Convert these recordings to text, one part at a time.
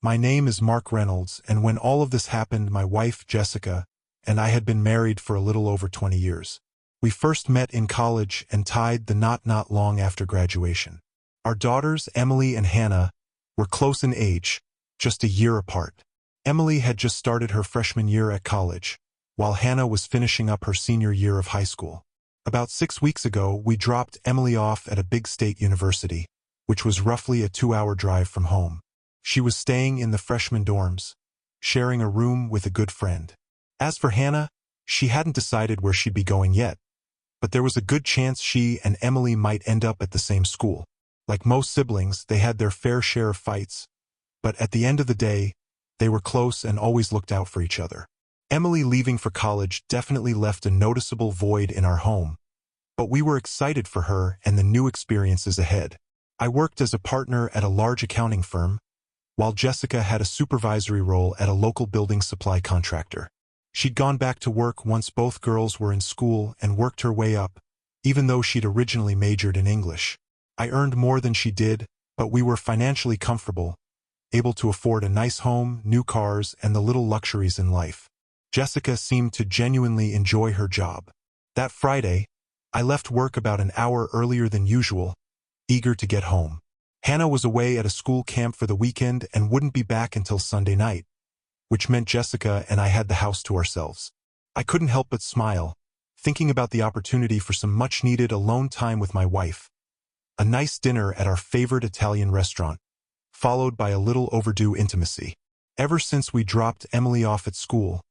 My name is Mark Reynolds, and when all of this happened, my wife, Jessica, and I had been married for a little over 20 years. We first met in college and tied the knot not long after graduation. Our daughters, Emily and Hannah, were close in age, just a year apart. Emily had just started her freshman year at college, while Hannah was finishing up her senior year of high school. About 6 weeks ago, we dropped Emily off at a big state university, which was roughly a 2-hour drive from home. She was staying in the freshman dorms, sharing a room with a good friend. As for Hannah, she hadn't decided where she'd be going yet, but there was a good chance she and Emily might end up at the same school. Like most siblings, they had their fair share of fights, but at the end of the day, they were close and always looked out for each other. Emily leaving for college definitely left a noticeable void in our home, but we were excited for her and the new experiences ahead. I worked as a partner at a large accounting firm, while Jessica had a supervisory role at a local building supply contractor. She'd gone back to work once both girls were in school and worked her way up, even though she'd originally majored in English. I earned more than she did, but we were financially comfortable, able to afford a nice home, new cars, and the little luxuries in life. Jessica seemed to genuinely enjoy her job. That Friday, I left work about an hour earlier than usual, eager to get home. Hannah was away at a school camp for the weekend and wouldn't be back until Sunday night, which meant Jessica and I had the house to ourselves. I couldn't help but smile, thinking about the opportunity for some much-needed alone time with my wife. A nice dinner at our favorite Italian restaurant, followed by a little overdue intimacy. Ever since we dropped Emily off at school,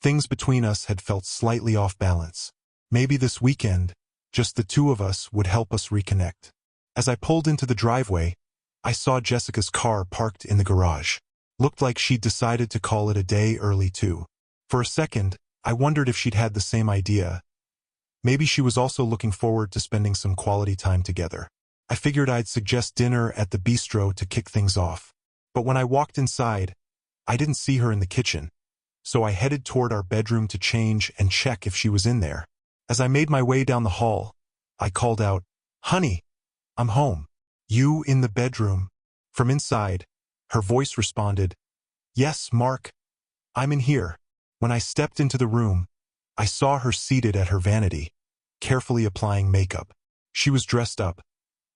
things between us had felt slightly off balance. Maybe this weekend, just the two of us would help us reconnect. As I pulled into the driveway, I saw Jessica's car parked in the garage. Looked like she'd decided to call it a day early too. For a second, I wondered if she'd had the same idea. Maybe she was also looking forward to spending some quality time together. I figured I'd suggest dinner at the bistro to kick things off. But when I walked inside, I didn't see her in the kitchen, so I headed toward our bedroom to change and check if she was in there. As I made my way down the hall, I called out, "Honey, I'm home." "You in the bedroom?" From inside, her voice responded, "Yes, Mark, I'm in here." When I stepped into the room, I saw her seated at her vanity, carefully applying makeup. She was dressed up,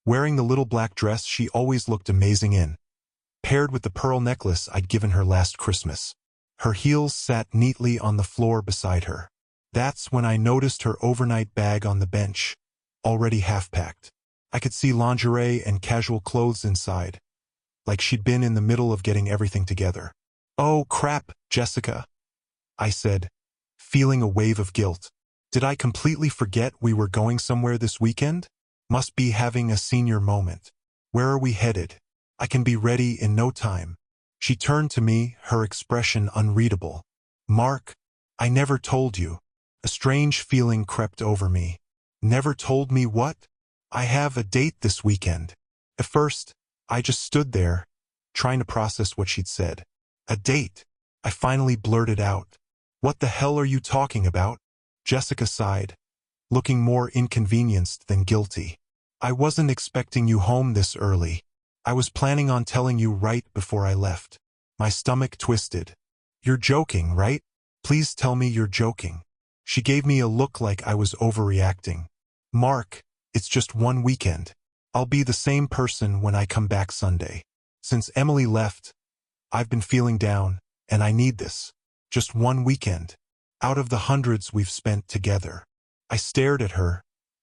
wearing the little black dress she always looked amazing in, paired with the pearl necklace I'd given her last Christmas. Her heels sat neatly on the floor beside her. That's when I noticed her overnight bag on the bench, already half-packed. I could see lingerie and casual clothes inside, like she'd been in the middle of getting everything together. "Oh, crap, Jessica," I said, feeling a wave of guilt. Did I completely forget we were going somewhere this weekend? Must be having a senior moment. Where are we headed? I can be ready in no time. She turned to me, her expression unreadable. "Mark, I never told you." A strange feeling crept over me. Never told me what? "I have a date this weekend." At first, I just stood there, trying to process what she'd said. "A date?" I finally blurted out. "What the hell are you talking about?" Jessica sighed, looking more inconvenienced than guilty. "I wasn't expecting you home this early. I was planning on telling you right before I left." My stomach twisted. "You're joking, right? Please tell me you're joking." She gave me a look like I was overreacting. "Mark, it's just one weekend. I'll be the same person when I come back Sunday. Since Emily left, I've been feeling down, and I need this. Just one weekend, out of the hundreds we've spent together." I stared at her,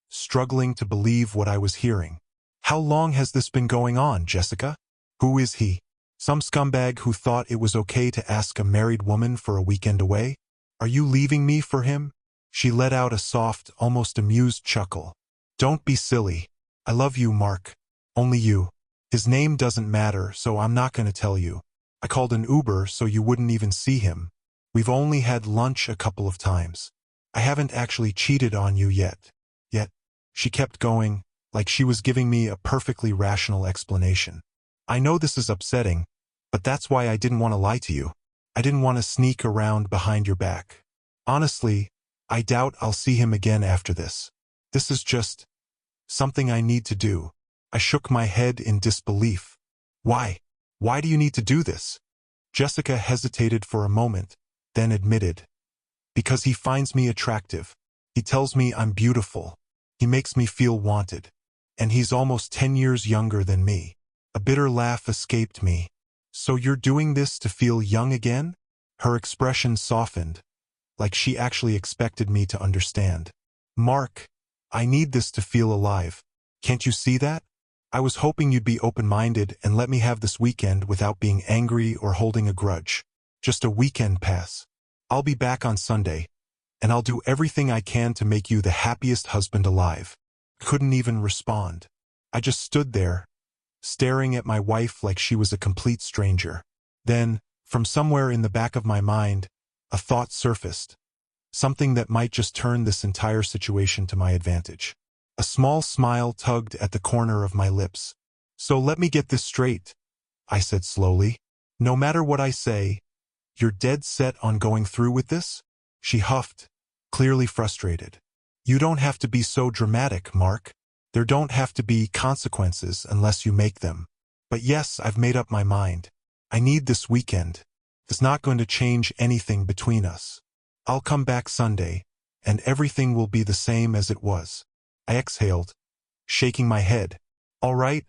struggling to believe what I was hearing. "How long has this been going on, Jessica? Who is he? Some scumbag who thought it was okay to ask a married woman for a weekend away? Are you leaving me for him?" She let out a soft, almost amused chuckle. "Don't be silly. I love you, Mark. Only you. His name doesn't matter, so I'm not going to tell you. I called an Uber so you wouldn't even see him. We've only had lunch a couple of times. I haven't actually cheated on you yet." She kept going, like she was giving me a perfectly rational explanation. "I know this is upsetting, but that's why I didn't want to lie to you. I didn't want to sneak around behind your back. Honestly, I doubt I'll see him again after this. This is just something I need to do." I shook my head in disbelief. "Why? Why do you need to do this? Jessica hesitated for a moment, then admitted. Because he finds me attractive. He tells me I'm beautiful. He makes me feel wanted. And he's almost 10 years younger than me. A bitter laugh escaped me. So you're doing this to feel young again? Her expression softened, like she actually expected me to understand. Mark, I need this to feel alive. Can't you see that? I was hoping you'd be open-minded and let me have this weekend without being angry or holding a grudge. Just a weekend pass. I'll be back on Sunday, and I'll do everything I can to make you the happiest husband alive. Couldn't even respond. I just stood there, staring at my wife like she was a complete stranger. Then, from somewhere in the back of my mind, a thought surfaced. Something that might just turn this entire situation to my advantage. A small smile tugged at the corner of my lips. So let me get this straight, I said slowly. No matter what I say, you're dead set on going through with this? She huffed, clearly frustrated. You don't have to be so dramatic, Mark. There don't have to be consequences unless you make them. But yes, I've made up my mind. I need this weekend. It's not going to change anything between us. I'll come back Sunday, and everything will be the same as it was. I exhaled, shaking my head. All right,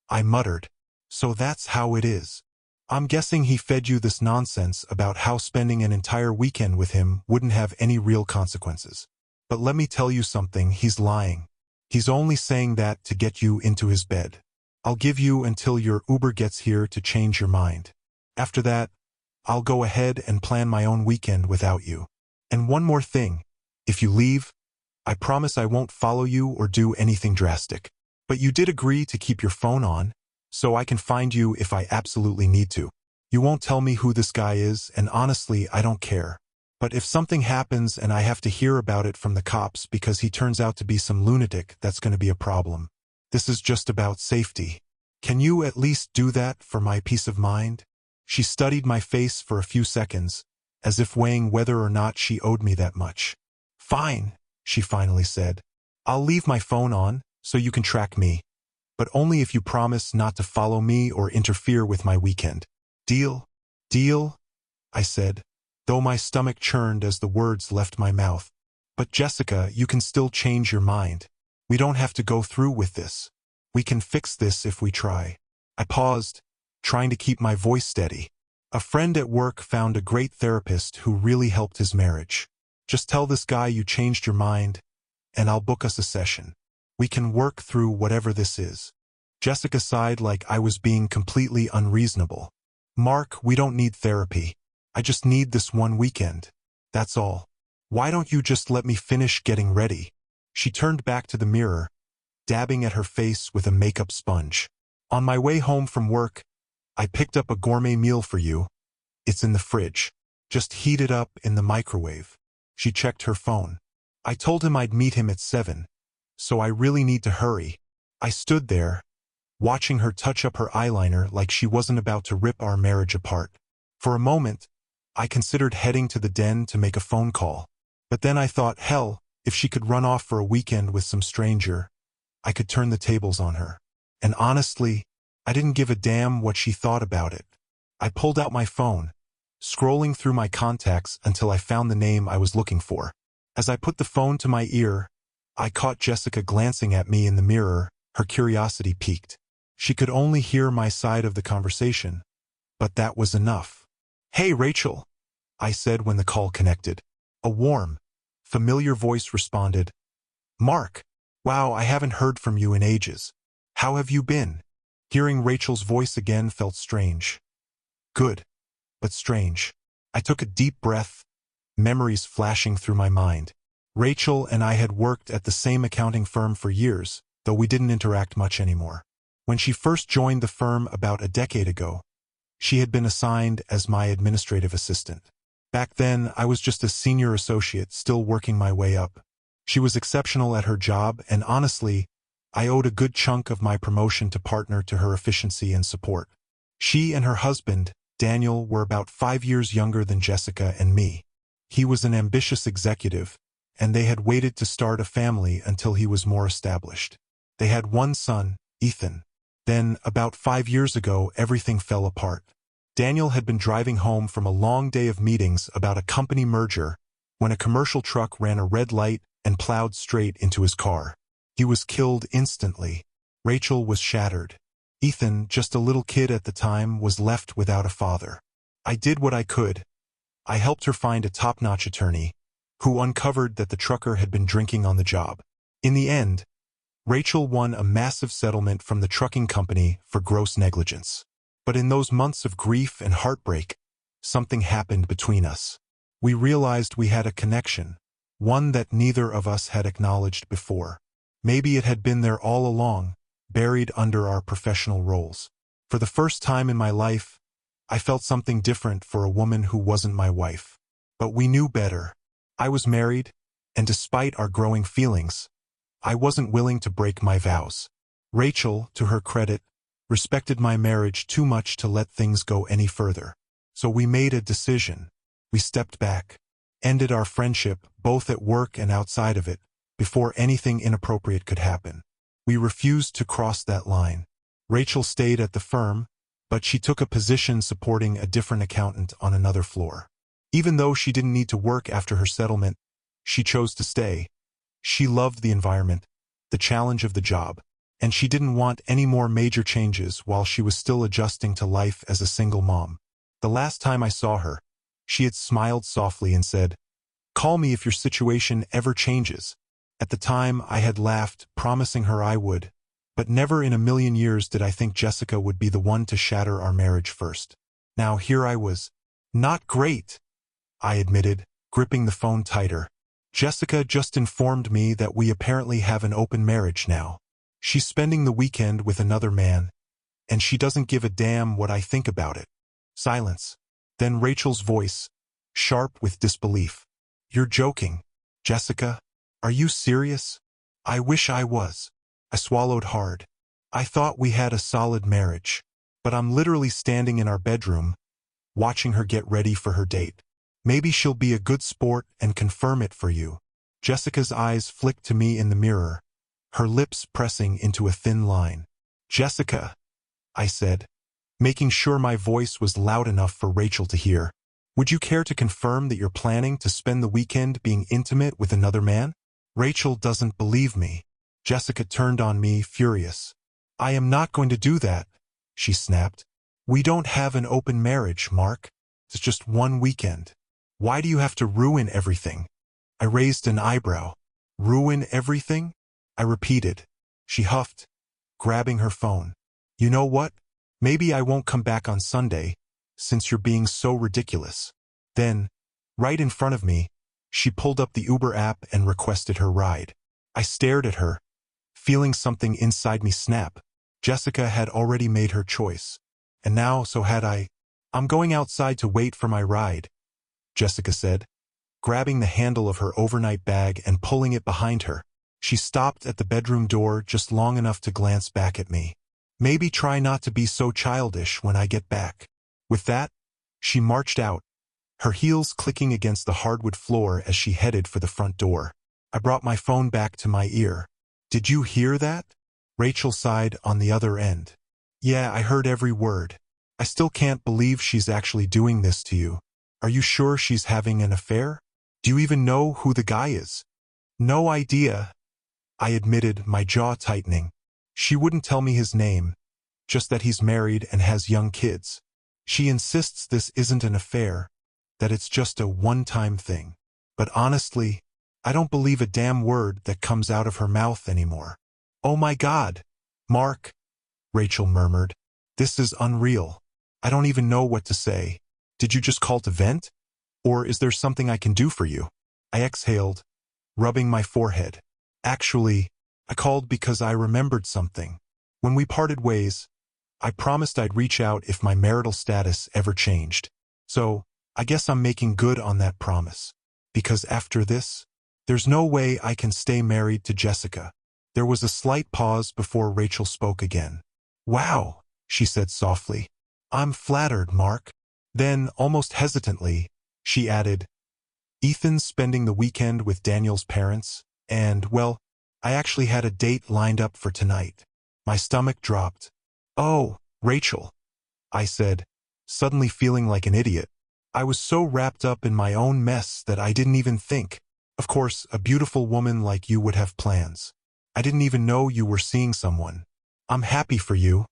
I muttered. So that's how it is. I'm guessing he fed you this nonsense about how spending an entire weekend with him wouldn't have any real consequences. But let me tell you something, he's lying. He's only saying that to get you into his bed. I'll give you until your Uber gets here to change your mind. After that, I'll go ahead and plan my own weekend without you. And one more thing, if you leave, I promise I won't follow you or do anything drastic. But you did agree to keep your phone on, so I can find you if I absolutely need to. You won't tell me who this guy is, and honestly, I don't care. But if something happens and I have to hear about it from the cops because he turns out to be some lunatic, that's going to be a problem. This is just about safety. Can you at least do that for my peace of mind? She studied my face for a few seconds, as if weighing whether or not she owed me that much. Fine, she finally said. I'll leave my phone on, so you can track me. But only if you promise not to follow me or interfere with my weekend. Deal? Deal? I said, though my stomach churned as the words left my mouth. But Jessica, you can still change your mind. We don't have to go through with this. We can fix this if we try. I paused, trying to keep my voice steady. A friend at work found a great therapist who really helped his marriage. Just tell this guy you changed your mind, and I'll book us a session. We can work through whatever this is. Jessica sighed like I was being completely unreasonable. Mark, we don't need therapy. I just need this one weekend. That's all. Why don't you just let me finish getting ready? She turned back to the mirror, dabbing at her face with a makeup sponge. On my way home from work, I picked up a gourmet meal for you. It's in the fridge. Just heat it up in the microwave. She checked her phone. I told him I'd meet him at 7, so I really need to hurry. I stood there, watching her touch up her eyeliner like she wasn't about to rip our marriage apart. For a moment, I considered heading to the den to make a phone call. But then I thought, hell, if she could run off for a weekend with some stranger, I could turn the tables on her. And honestly, I didn't give a damn what she thought about it. I pulled out my phone, scrolling through my contacts until I found the name I was looking for. As I put the phone to my ear, I caught Jessica glancing at me in the mirror, her curiosity piqued. She could only hear my side of the conversation, but that was enough. Hey, Rachel, I said when the call connected. A warm, familiar voice responded. Mark, wow, I haven't heard from you in ages. How have you been? Hearing Rachel's voice again felt strange. Good, but strange. I took a deep breath, memories flashing through my mind. Rachel and I had worked at the same accounting firm for years, though we didn't interact much anymore. When she first joined the firm about a decade ago, she had been assigned as my administrative assistant. Back then, I was just a senior associate still working my way up. She was exceptional at her job, and honestly, I owed a good chunk of my promotion to partner to her efficiency and support. She and her husband, Daniel, were about 5 years younger than Jessica and me. He was an ambitious executive, and they had waited to start a family until he was more established. They had one son, Ethan. Then, about 5 years ago, everything fell apart. Daniel had been driving home from a long day of meetings about a company merger when a commercial truck ran a red light and plowed straight into his car. He was killed instantly. Rachel was shattered. Ethan, just a little kid at the time, was left without a father. I did what I could. I helped her find a top-notch attorney who uncovered that the trucker had been drinking on the job. In the end, Rachel won a massive settlement from the trucking company for gross negligence. But in those months of grief and heartbreak, something happened between us. We realized we had a connection, one that neither of us had acknowledged before. Maybe it had been there all along, buried under our professional roles. For the first time in my life, I felt something different for a woman who wasn't my wife. But we knew better. I was married, and despite our growing feelings, I wasn't willing to break my vows. Rachel, to her credit, respected my marriage too much to let things go any further. So we made a decision. We stepped back, ended our friendship, both at work and outside of it, before anything inappropriate could happen. We refused to cross that line. Rachel stayed at the firm, but she took a position supporting a different accountant on another floor. Even though she didn't need to work after her settlement, she chose to stay. She loved the environment, the challenge of the job, and she didn't want any more major changes while she was still adjusting to life as a single mom. The last time I saw her, she had smiled softly and said, "Call me if your situation ever changes." At the time, I had laughed, promising her I would, but never in a million years did I think Jessica would be the one to shatter our marriage first. Now here I was. "Not great," I admitted, gripping the phone tighter. "Jessica just informed me that we apparently have an open marriage now. She's spending the weekend with another man, and she doesn't give a damn what I think about it." Silence. Then Rachel's voice, sharp with disbelief. "You're joking, Jessica? Are you serious?" "I wish I was." I swallowed hard. I thought we had a solid marriage, but I'm literally standing in our bedroom, watching her get ready for her date. "Maybe she'll be a good sport and confirm it for you." Jessica's eyes flicked to me in the mirror, her lips pressing into a thin line. "Jessica," I said, making sure my voice was loud enough for Rachel to hear, "would you care to confirm that you're planning to spend the weekend being intimate with another man?" Rachel doesn't believe me. Jessica turned on me, furious. "I am not going to do that," she snapped. "We don't have an open marriage, Mark. It's just one weekend. Why do you have to ruin everything?" I raised an eyebrow. "Ruin everything?" I repeated. She huffed, grabbing her phone. "You know what? Maybe I won't come back on Sunday, since you're being so ridiculous." Then, right in front of me, she pulled up the Uber app and requested her ride. I stared at her, feeling something inside me snap. Jessica had already made her choice, and now so had I. "I'm going outside to wait for my ride," Jessica said, grabbing the handle of her overnight bag and pulling it behind her. She stopped at the bedroom door just long enough to glance back at me. "Maybe try not to be so childish when I get back." With that, she marched out, her heels clicking against the hardwood floor as she headed for the front door. I brought my phone back to my ear. "Did you hear that?" Rachel sighed on the other end. "Yeah, I heard every word. I still can't believe she's actually doing this to you. Are you sure she's having an affair? Do you even know who the guy is?" "No idea," I admitted, my jaw tightening. "She wouldn't tell me his name, just that he's married and has young kids. She insists this isn't an affair, that it's just a one-time thing. But honestly, I don't believe a damn word that comes out of her mouth anymore." "Oh my God, Mark," Rachel murmured. "This is unreal. I don't even know what to say. Did you just call to vent? Or is there something I can do for you?" I exhaled, rubbing my forehead. "Actually, I called because I remembered something. When we parted ways, I promised I'd reach out if my marital status ever changed. So, I guess I'm making good on that promise. Because after this, there's no way I can stay married to Jessica." There was a slight pause before Rachel spoke again. "Wow," she said softly. "I'm flattered, Mark." Then, almost hesitantly, she added, "Ethan's spending the weekend with Daniel's parents, and, well, I actually had a date lined up for tonight." My stomach dropped. "Oh, Rachel," I said, suddenly feeling like an idiot. I was so wrapped up in my own mess that I didn't even think. Of course, a beautiful woman like you would have plans. I didn't even know you were seeing someone. I'm happy for you.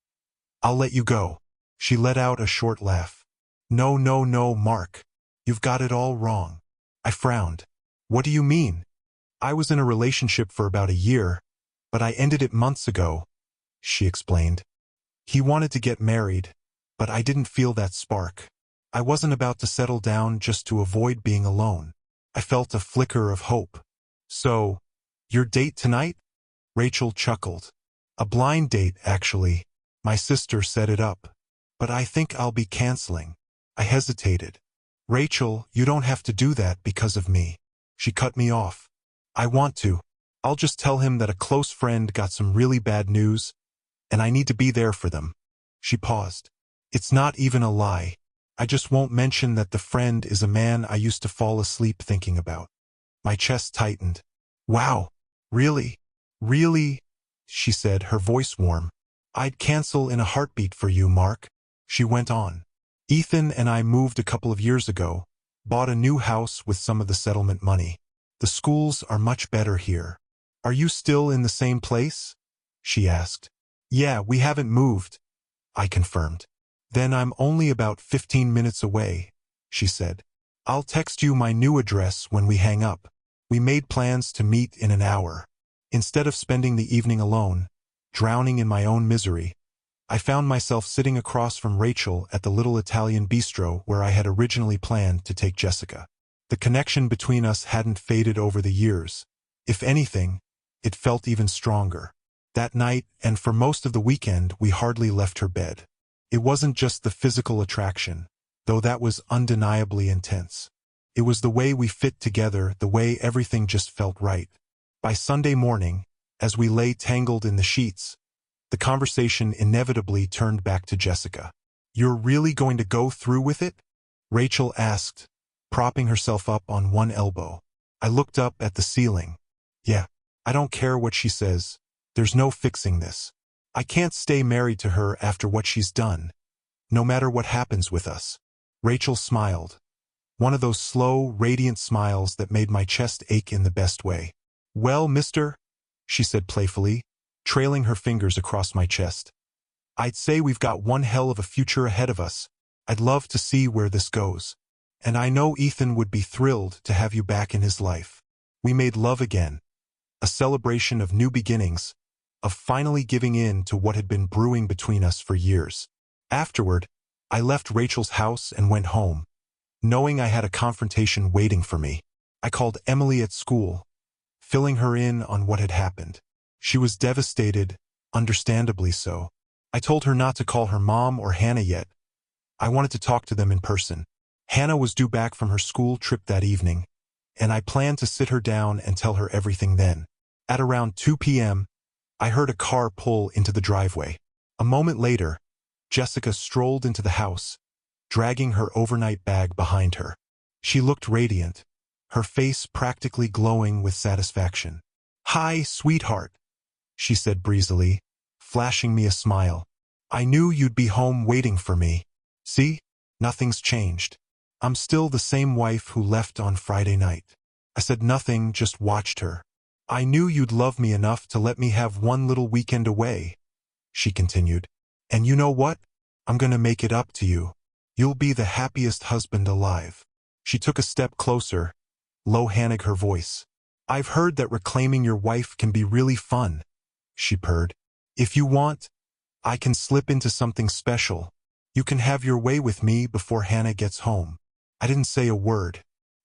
I'll let you go. She let out a short laugh. No, no, no, Mark. You've got it all wrong. I frowned. What do you mean? I was in a relationship for about a year, but I ended it months ago, she explained. He wanted to get married, but I didn't feel that spark. I wasn't about to settle down just to avoid being alone. I felt a flicker of hope. So, your date tonight? Rachel chuckled. A blind date, actually. My sister set it up. But I think I'll be canceling. I hesitated. Rachel, you don't have to do that because of me. She cut me off. I want to. I'll just tell him that a close friend got some really bad news, and I need to be there for them. She paused. It's not even a lie. I just won't mention that the friend is a man I used to fall asleep thinking about. My chest tightened. Wow. Really? Really? She said, her voice warm. I'd cancel in a heartbeat for you, Mark. She went on. Ethan and I moved a couple of years ago, bought a new house with some of the settlement money. The schools are much better here. Are you still in the same place? She asked. Yeah, we haven't moved, I confirmed. Then I'm only about 15 minutes away, she said. I'll text you my new address when we hang up. We made plans to meet in an hour. Instead of spending the evening alone, drowning in my own misery, I found myself sitting across from Rachel at the little Italian bistro where I had originally planned to take Jessica. The connection between us hadn't faded over the years. If anything, it felt even stronger. That night, and for most of the weekend, we hardly left her bed. It wasn't just the physical attraction, though that was undeniably intense. It was the way we fit together, the way everything just felt right. By Sunday morning, as we lay tangled in the sheets, the conversation inevitably turned back to Jessica. You're really going to go through with it? Rachel asked, propping herself up on one elbow. I looked up at the ceiling. Yeah, I don't care what she says. There's no fixing this. I can't stay married to her after what she's done, no matter what happens with us. Rachel smiled. One of those slow, radiant smiles that made my chest ache in the best way. Well, mister, she said playfully, trailing her fingers across my chest. I'd say we've got one hell of a future ahead of us. I'd love to see where this goes. And I know Ethan would be thrilled to have you back in his life. We made love again. A celebration of new beginnings, of finally giving in to what had been brewing between us for years. Afterward, I left Rachel's house and went home, knowing I had a confrontation waiting for me. I called Emily at school, filling her in on what had happened. She was devastated, understandably so. I told her not to call her mom or Hannah yet. I wanted to talk to them in person. Hannah was due back from her school trip that evening, and I planned to sit her down and tell her everything then. At around 2 p.m., I heard a car pull into the driveway. A moment later, Jessica strolled into the house, dragging her overnight bag behind her. She looked radiant, her face practically glowing with satisfaction. Hi, sweetheart, she said breezily, flashing me a smile. I knew you'd be home waiting for me. See? Nothing's changed. I'm still the same wife who left on Friday night. I said nothing, just watched her. I knew you'd love me enough to let me have one little weekend away, she continued. And you know what? I'm gonna make it up to you. You'll be the happiest husband alive. She took a step closer, low-hannig her voice. I've heard that reclaiming your wife can be really fun, she purred. If you want, I can slip into something special. You can have your way with me before Hannah gets home. I didn't say a word.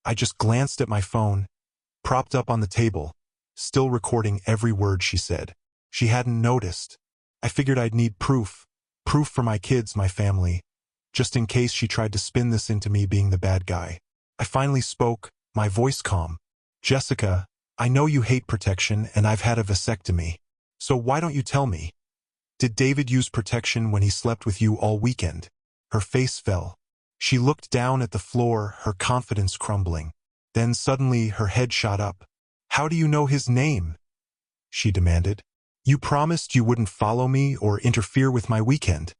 I just glanced at my phone, propped up on the table, still recording every word she said. She hadn't noticed. I figured I'd need proof for my kids, my family, just in case she tried to spin this into me being the bad guy. I finally spoke, my voice calm. Jessica, I know you hate protection and I've had a vasectomy. So why don't you tell me? Did David use protection when he slept with you all weekend? Her face fell. She looked down at the floor, her confidence crumbling. Then suddenly her head shot up. How do you know his name? She demanded. You promised you wouldn't follow me or interfere with my weekend.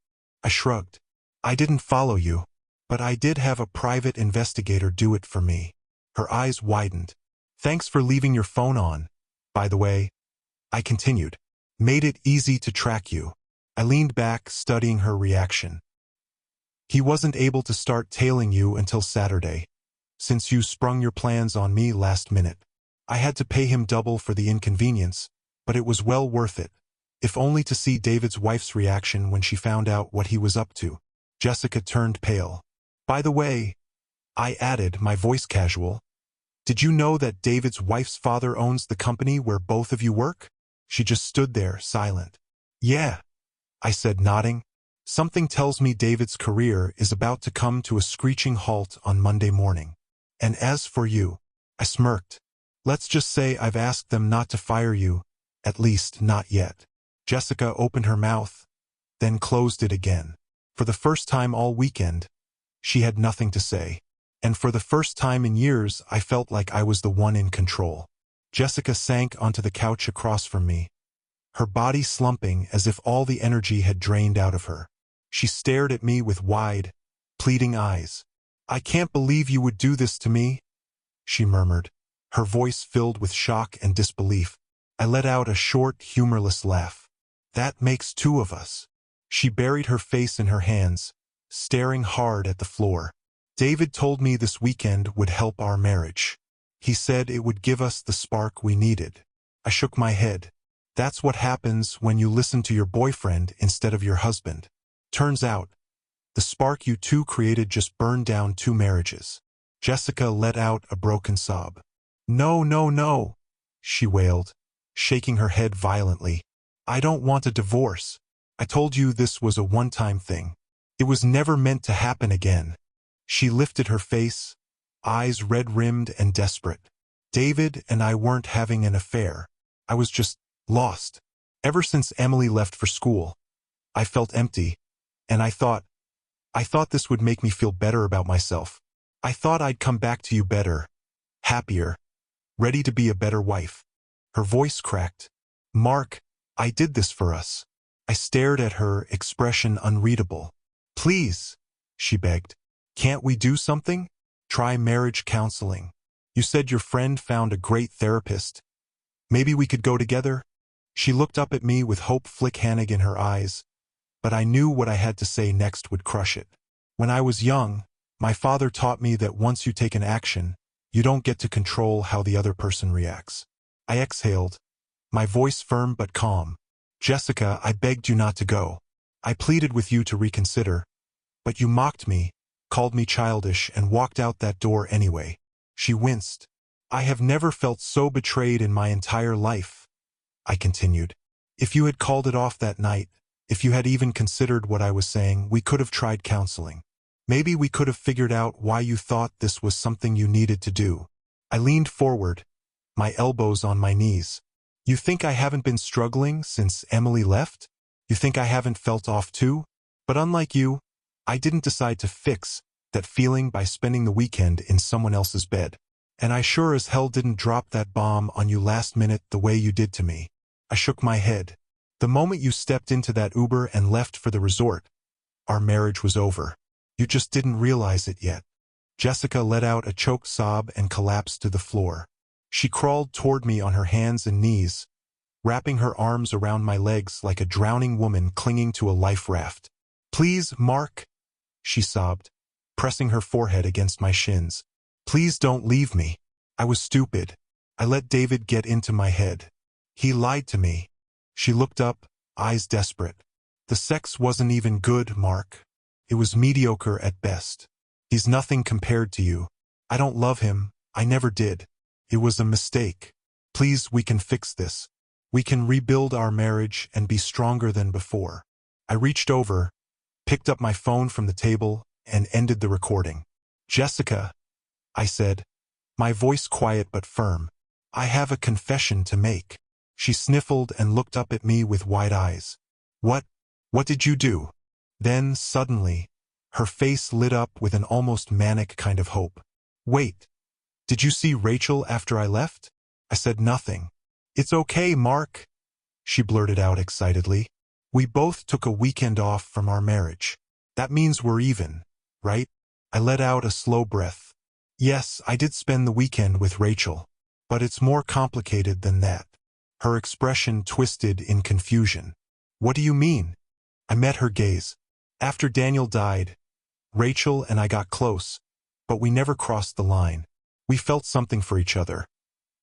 I shrugged. I didn't follow you, but I did have a private investigator do it for me. Her eyes widened. Thanks for leaving your phone on. By the way, I continued. Made it easy to track you. I leaned back, studying her reaction. He wasn't able to start tailing you until Saturday, since you sprung your plans on me last minute. I had to pay him double for the inconvenience, but it was well worth it, if only to see David's wife's reaction when she found out what he was up to. Jessica turned pale. By the way, I added, my voice casual, did you know that David's wife's father owns the company where both of you work? She just stood there, silent. Yeah, I said, nodding. Something tells me David's career is about to come to a screeching halt on Monday morning. And as for you, I smirked. Let's just say I've asked them not to fire you, at least not yet. Jessica opened her mouth, then closed it again. For the first time all weekend, she had nothing to say. And for the first time in years, I felt like I was the one in control. Jessica sank onto the couch across from me, her body slumping as if all the energy had drained out of her. She stared at me with wide, pleading eyes. I can't believe you would do this to me, she murmured, her voice filled with shock and disbelief. I let out a short, humorless laugh. That makes two of us. She buried her face in her hands, staring hard at the floor. David told me this weekend would help our marriage. He said it would give us the spark we needed. I shook my head. That's what happens when you listen to your boyfriend instead of your husband. Turns out, the spark you two created just burned down 2 marriages. Jessica let out a broken sob. No, no, no, she wailed, shaking her head violently. I don't want a divorce. I told you this was a one-time thing. It was never meant to happen again. She lifted her face, eyes red-rimmed and desperate. David and I weren't having an affair. I was just lost. Ever since Emily left for school, I felt empty, and I thought this would make me feel better about myself. I thought I'd come back to you better, happier, ready to be a better wife. Her voice cracked. Mark, I did this for us. I stared at her, expression unreadable. Please, she begged. Can't we do something? Try marriage counseling. You said your friend found a great therapist. Maybe we could go together? She looked up at me with hope flick-hannig in her eyes, but I knew what I had to say next would crush it. When I was young, my father taught me that once you take an action, you don't get to control how the other person reacts. I exhaled, my voice firm but calm. Jessica, I begged you not to go. I pleaded with you to reconsider, but you mocked me, called me childish, and walked out that door anyway. She winced. I have never felt so betrayed in my entire life, I continued. If you had called it off that night, if you had even considered what I was saying, we could have tried counseling. Maybe we could have figured out why you thought this was something you needed to do. I leaned forward, my elbows on my knees. You think I haven't been struggling since Emily left? You think I haven't felt off too? But unlike you, I didn't decide to fix that feeling by spending the weekend in someone else's bed. And I sure as hell didn't drop that bomb on you last minute the way you did to me. I shook my head. The moment you stepped into that Uber and left for the resort, our marriage was over. You just didn't realize it yet. Jessica let out a choked sob and collapsed to the floor. She crawled toward me on her hands and knees, wrapping her arms around my legs like a drowning woman clinging to a life raft. Please, Mark, she sobbed, pressing her forehead against my shins. Please don't leave me. I was stupid. I let David get into my head. He lied to me. She looked up, eyes desperate. The sex wasn't even good, Mark. It was mediocre at best. He's nothing compared to you. I don't love him. I never did. It was a mistake. Please, we can fix this. We can rebuild our marriage and be stronger than before. I reached over, picked up my phone from the table, and ended the recording. Jessica, I said, my voice quiet but firm. I have a confession to make. She sniffled and looked up at me with wide eyes. What did you do? Then, suddenly, her face lit up with an almost manic kind of hope. Wait, did you see Rachel after I left? I said nothing. It's okay, Mark. she blurted out excitedly. We both took a weekend off from our marriage. That means we're even, right? I let out a slow breath. Yes, I did spend the weekend with Rachel, but it's more complicated than that. Her expression twisted in confusion. What do you mean? I met her gaze. After Daniel died, Rachel and I got close, but we never crossed the line. We felt something for each other,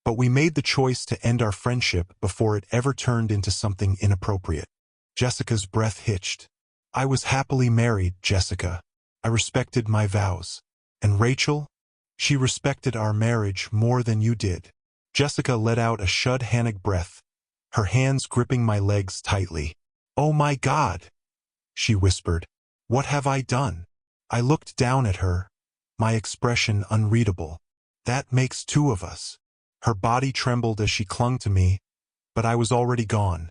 but we made the choice to end our friendship before it ever turned into something inappropriate. Jessica's breath hitched. I was happily married, Jessica. I respected my vows. And Rachel? She respected our marriage more than you did. Jessica let out a shudhanic breath, her hands gripping my legs tightly. Oh my God, she whispered. What have I done? I looked down at her, my expression unreadable. That makes two of us. Her body trembled as she clung to me, but I was already gone.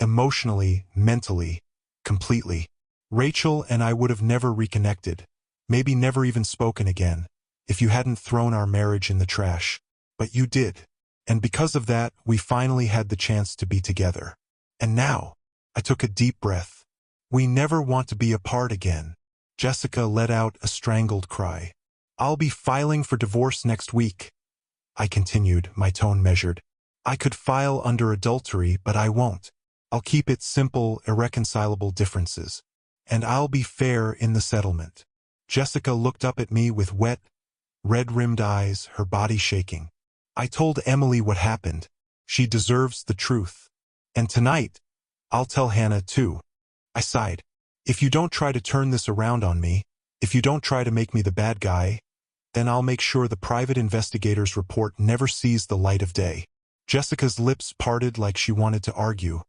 Emotionally, mentally, completely. Rachel and I would have never reconnected, maybe never even spoken again, if you hadn't thrown our marriage in the trash. But you did. And because of that, we finally had the chance to be together. And now, I took a deep breath. We never want to be apart again. Jessica let out a strangled cry. I'll be filing for divorce next week. I continued, my tone measured. I could file under adultery, but I won't. I'll keep it simple, irreconcilable differences. And I'll be fair in the settlement. Jessica looked up at me with wet, red-rimmed eyes, her body shaking. I told Emily what happened. She deserves the truth. And tonight, I'll tell Hannah too. I sighed. If you don't try to turn this around on me, if you don't try to make me the bad guy, then I'll make sure the private investigator's report never sees the light of day. Jessica's lips parted like she wanted to argue,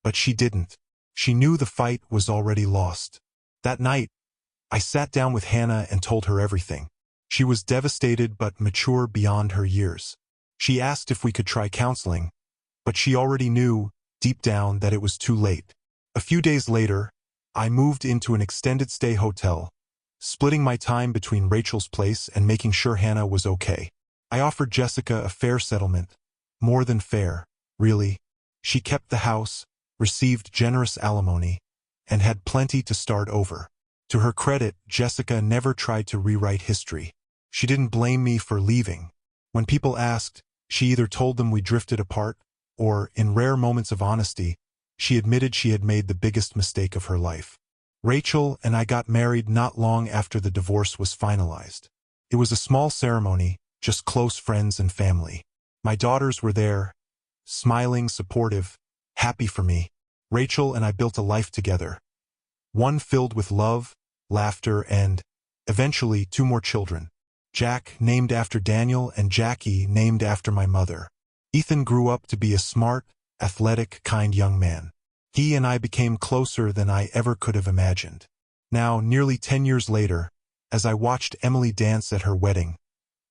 but she didn't. She knew the fight was already lost. That night, I sat down with Hannah and told her everything. She was devastated but mature beyond her years. She asked if we could try counseling, but she already knew, deep down, that it was too late. A few days later, I moved into an extended stay hotel, splitting my time between Rachel's place and making sure Hannah was okay. I offered Jessica a fair settlement. More than fair, really. She kept the house, received generous alimony, and had plenty to start over. To her credit, Jessica never tried to rewrite history. She didn't blame me for leaving. When people asked, she either told them we drifted apart, or, in rare moments of honesty, she admitted she had made the biggest mistake of her life. Rachel and I got married not long after the divorce was finalized. It was a small ceremony, just close friends and family. My daughters were there, smiling, supportive, happy for me. Rachel and I built a life together. One filled with love, laughter, and, eventually, 2 more children. Jack, named after Daniel, and Jackie, named after my mother. Ethan grew up to be a smart, athletic, kind young man. He and I became closer than I ever could have imagined. Now, nearly 10 years later, as I watched Emily dance at her wedding,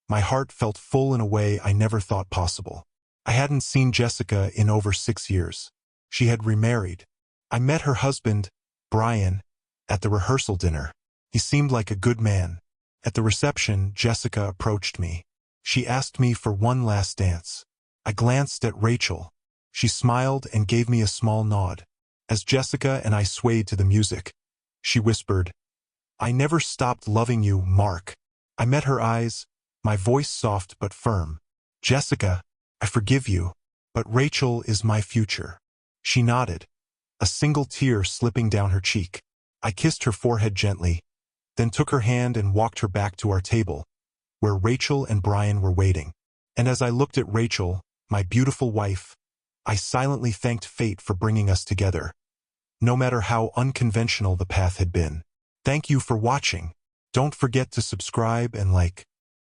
my heart felt full in a way I never thought possible. I hadn't seen Jessica in over 6 years. She had remarried. I met her husband, Brian, at the rehearsal dinner. He seemed like a good man. At the reception, Jessica approached me. She asked me for one last dance. I glanced at Rachel. She smiled and gave me a small nod. As Jessica and I swayed to the music, she whispered, I never stopped loving you, Mark. I met her eyes, my voice soft but firm. Jessica, I forgive you, but Rachel is my future. She nodded, a single tear slipping down her cheek. I kissed her forehead gently, then took her hand and walked her back to our table, where Rachel and Brian were waiting. And as I looked at Rachel, my beautiful wife, I silently thanked fate for bringing us together, no matter how unconventional the path had been. Thank you for watching. Don't forget to subscribe and like.